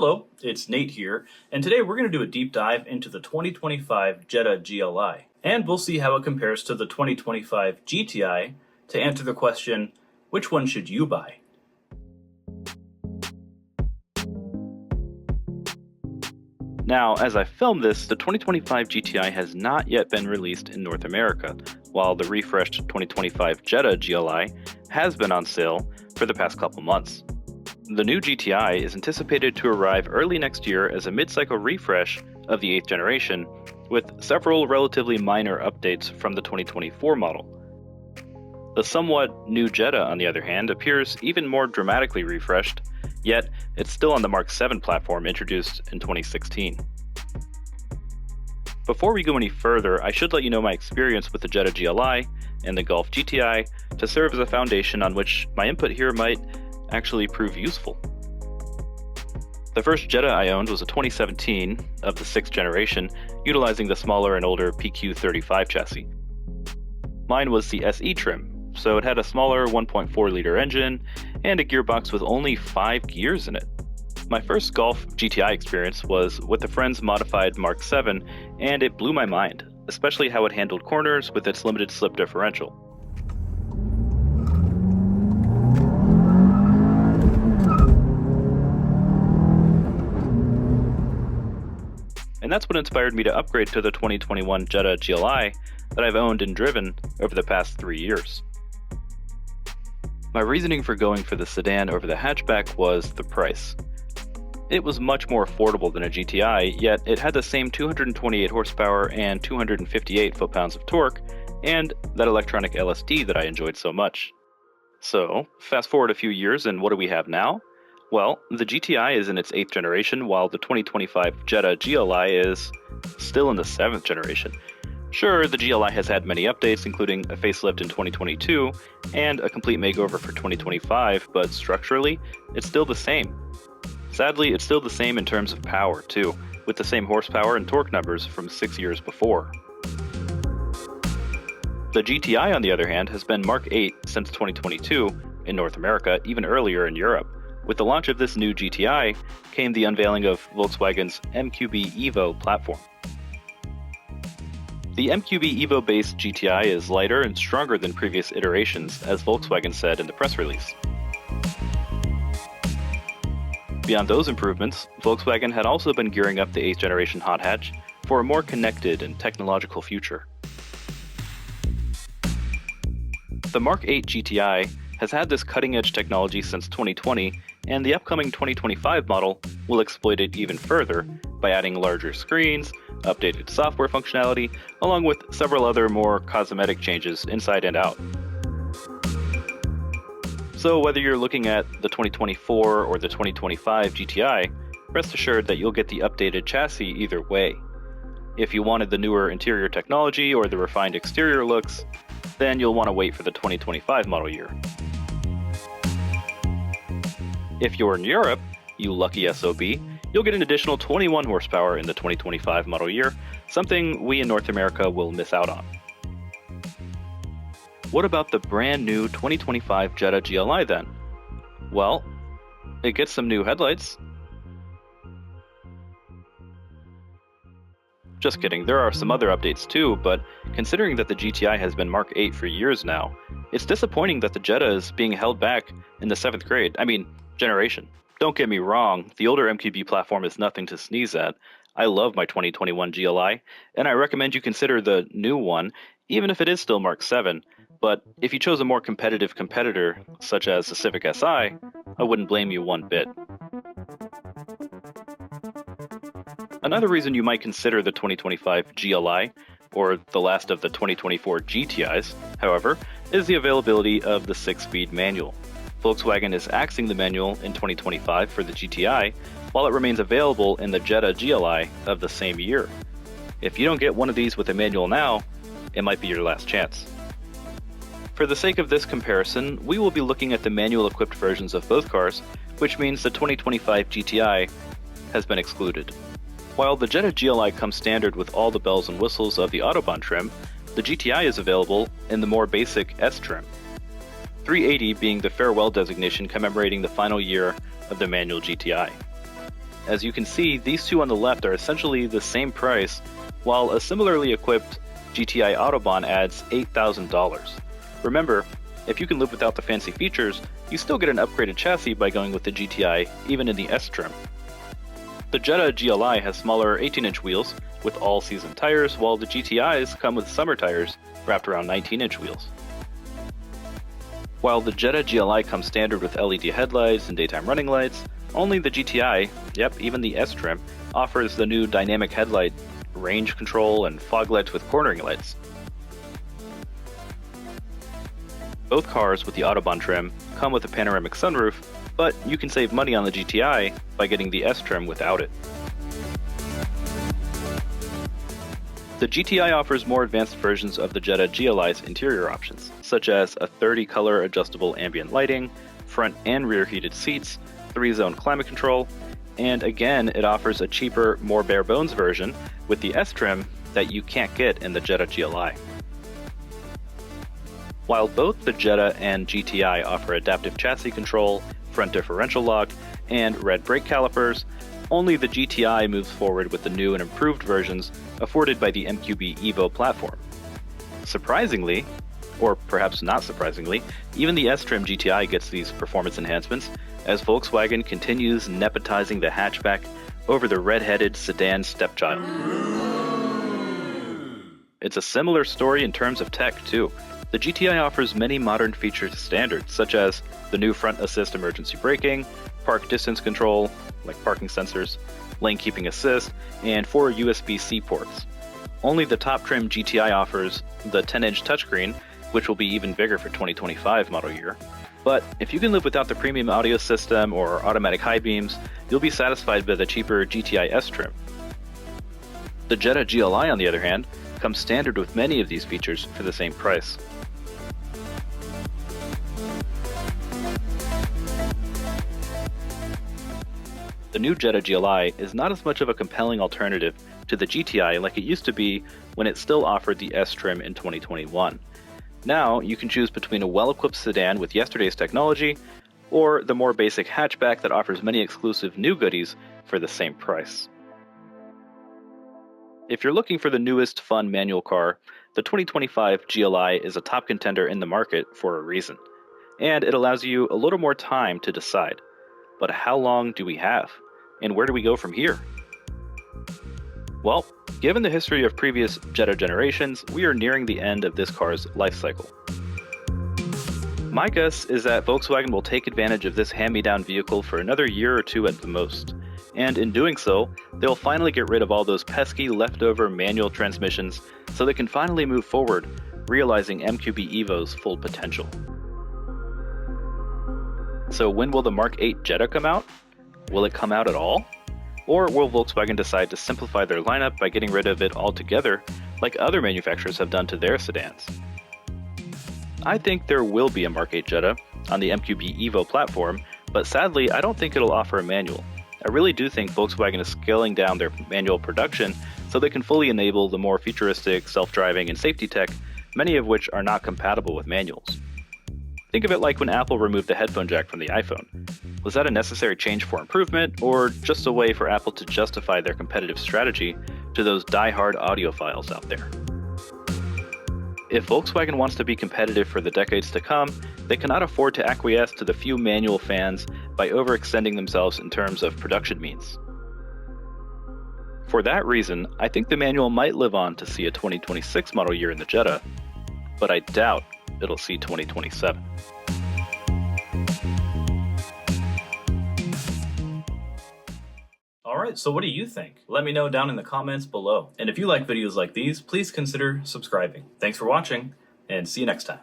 Hello, it's Nate here, and today we're going to do a deep dive into the 2025 Jetta GLI, and we'll see how it compares to the 2025 GTI to answer the question, which one should you buy? Now, as I film this, the 2025 GTI has not yet been released in North America, while the refreshed 2025 Jetta GLI has been on sale for the past couple months. The new GTI is anticipated to arrive early next year as a mid-cycle refresh of the 8th generation, with several relatively minor updates from the 2024 model. The somewhat new Jetta, on the other hand, appears even more dramatically refreshed, yet it's still on the Mark 7 platform introduced in 2016. Before we go any further, I should let you know my experience with the Jetta GLI and the Golf GTI to serve as a foundation on which my input here might actually prove useful. The first Jetta I owned was a 2017 of the 6th generation, utilizing the smaller and older PQ35 chassis. Mine was the SE trim, so it had a smaller 1.4-liter engine and a gearbox with only 5 gears in it. My first Golf GTI experience was with a friend's modified Mark 7, and it blew my mind, especially how it handled corners with its limited slip differential. And that's what inspired me to upgrade to the 2021 Jetta GLI that I've owned and driven over the past 3 years. My reasoning for going for the sedan over the hatchback was the price. It was much more affordable than a GTI, yet it had the same 228 horsepower and 258 foot-pounds of torque, and that electronic LSD that I enjoyed so much. So, fast forward a few years, and what do we have now? Well, the GTI is in its 8th generation, while the 2025 Jetta GLI is still in the 7th generation. Sure, the GLI has had many updates, including a facelift in 2022 and a complete makeover for 2025, but structurally, it's still the same. Sadly, it's still the same in terms of power, too, with the same horsepower and torque numbers from 6 years before. The GTI, on the other hand, has been Mark 8 since 2022 in North America, even earlier in Europe. With the launch of this new GTI came the unveiling of Volkswagen's MQB Evo Platform. The MQB Evo-based GTI is lighter and stronger than previous iterations, as Volkswagen said in the press release. Beyond those improvements, Volkswagen had also been gearing up the 8th generation hot hatch for a more connected and technological future. The Mark 8 GTI has had this cutting-edge technology since 2020, and the upcoming 2025 model will exploit it even further by adding larger screens, updated software functionality, along with several other more cosmetic changes inside and out. So whether you're looking at the 2024 or the 2025 GTI, rest assured that you'll get the updated chassis either way. If you wanted the newer interior technology or the refined exterior looks, then you'll want to wait for the 2025 model year. If you're in Europe, you lucky SOB, you'll get an additional 21 horsepower in the 2025 model year, something we in North America will miss out on. What about the brand new 2025 Jetta GLI then? Well, it gets some new headlights. Just kidding, there are some other updates too, but considering that the GTI has been Mark 8 for years now, it's disappointing that the Jetta is being held back in the 7th generation. Don't get me wrong, the older MQB platform is nothing to sneeze at. I love my 2021 GLI, and I recommend you consider the new one, even if it is still Mark 7. But if you chose a more competitive competitor, such as the Civic Si, I wouldn't blame you one bit. Another reason you might consider the 2025 GLI, or the last of the 2024 GTIs, however, is the availability of the 6-speed manual. Volkswagen is axing the manual in 2025 for the GTI, while it remains available in the Jetta GLI of the same year. If you don't get one of these with a manual now, it might be your last chance. For the sake of this comparison, we will be looking at the manual-equipped versions of both cars, which means the 2025 GTI has been excluded. While the Jetta GLI comes standard with all the bells and whistles of the Autobahn trim, the GTI is available in the more basic S trim. 380 being the farewell designation commemorating the final year of the manual GTI. As you can see, these two on the left are essentially the same price, while a similarly equipped GTI Autobahn adds $8,000. Remember, if you can live without the fancy features, you still get an upgraded chassis by going with the GTI, even in the S trim. The Jetta GLI has smaller 18-inch wheels with all-season tires, while the GTIs come with summer tires wrapped around 19-inch wheels. While the Jetta GLI comes standard with LED headlights and daytime running lights, only the GTI, yep, even the S trim, offers the new dynamic headlight, range control, and fog lights with cornering lights. Both cars with the Autobahn trim come with a panoramic sunroof, but you can save money on the GTI by getting the S trim without it. The GTI offers more advanced versions of the Jetta GLI's interior options, such as a 30-color adjustable ambient lighting, front and rear heated seats, 3-zone climate control, and again, it offers a cheaper, more bare-bones version with the S trim that you can't get in the Jetta GLI. While both the Jetta and GTI offer adaptive chassis control, front differential lock, and red brake calipers, only the GTI moves forward with the new and improved versions afforded by the MQB Evo Platform. Surprisingly, or perhaps not surprisingly, even the S-trim GTI gets these performance enhancements as Volkswagen continues nepotizing the hatchback over the red-headed sedan stepchild. It's a similar story in terms of tech, too. The GTI offers many modern features standard, such as the new front assist emergency braking, park distance control, like parking sensors, lane keeping assist, and 4 USB-C ports. Only the top trim GTI offers the 10-inch touchscreen, which will be even bigger for 2025 model year. But if you can live without the premium audio system or automatic high beams, you'll be satisfied by the cheaper GTI S trim. The Jetta GLI, on the other hand, comes standard with many of these features for the same price. The new Jetta GLI is not as much of a compelling alternative to the GTI like it used to be when it still offered the S trim in 2021. Now, you can choose between a well-equipped sedan with yesterday's technology, or the more basic hatchback that offers many exclusive new goodies for the same price. If you're looking for the newest fun manual car, the 2025 GLI is a top contender in the market for a reason, and it allows you a little more time to decide. But how long do we have? And where do we go from here? Well, given the history of previous Jetta generations, we are nearing the end of this car's life cycle. My guess is that Volkswagen will take advantage of this hand-me-down vehicle for another year or two at the most. And in doing so, they'll finally get rid of all those pesky leftover manual transmissions so they can finally move forward, realizing MQB Evo's full potential. So when will the Mark 8 Jetta come out? Will it come out at all? Or will Volkswagen decide to simplify their lineup by getting rid of it altogether, like other manufacturers have done to their sedans? I think there will be a Mark 8 Jetta on the MQB Evo platform, but sadly I don't think it'll offer a manual. I really do think Volkswagen is scaling down their manual production so they can fully enable the more futuristic self-driving and safety tech, many of which are not compatible with manuals. Think of it like when Apple removed the headphone jack from the iPhone. Was that a necessary change for improvement, or just a way for Apple to justify their competitive strategy to those die-hard audiophiles out there? If Volkswagen wants to be competitive for the decades to come, they cannot afford to acquiesce to the few manual fans by overextending themselves in terms of production means. For that reason, I think the manual might live on to see a 2026 model year in the Jetta, but I doubt it'll see 2027. Alright, so what do you think? Let me know down in the comments below. And if you like videos like these, please consider subscribing. Thanks for watching, and see you next time.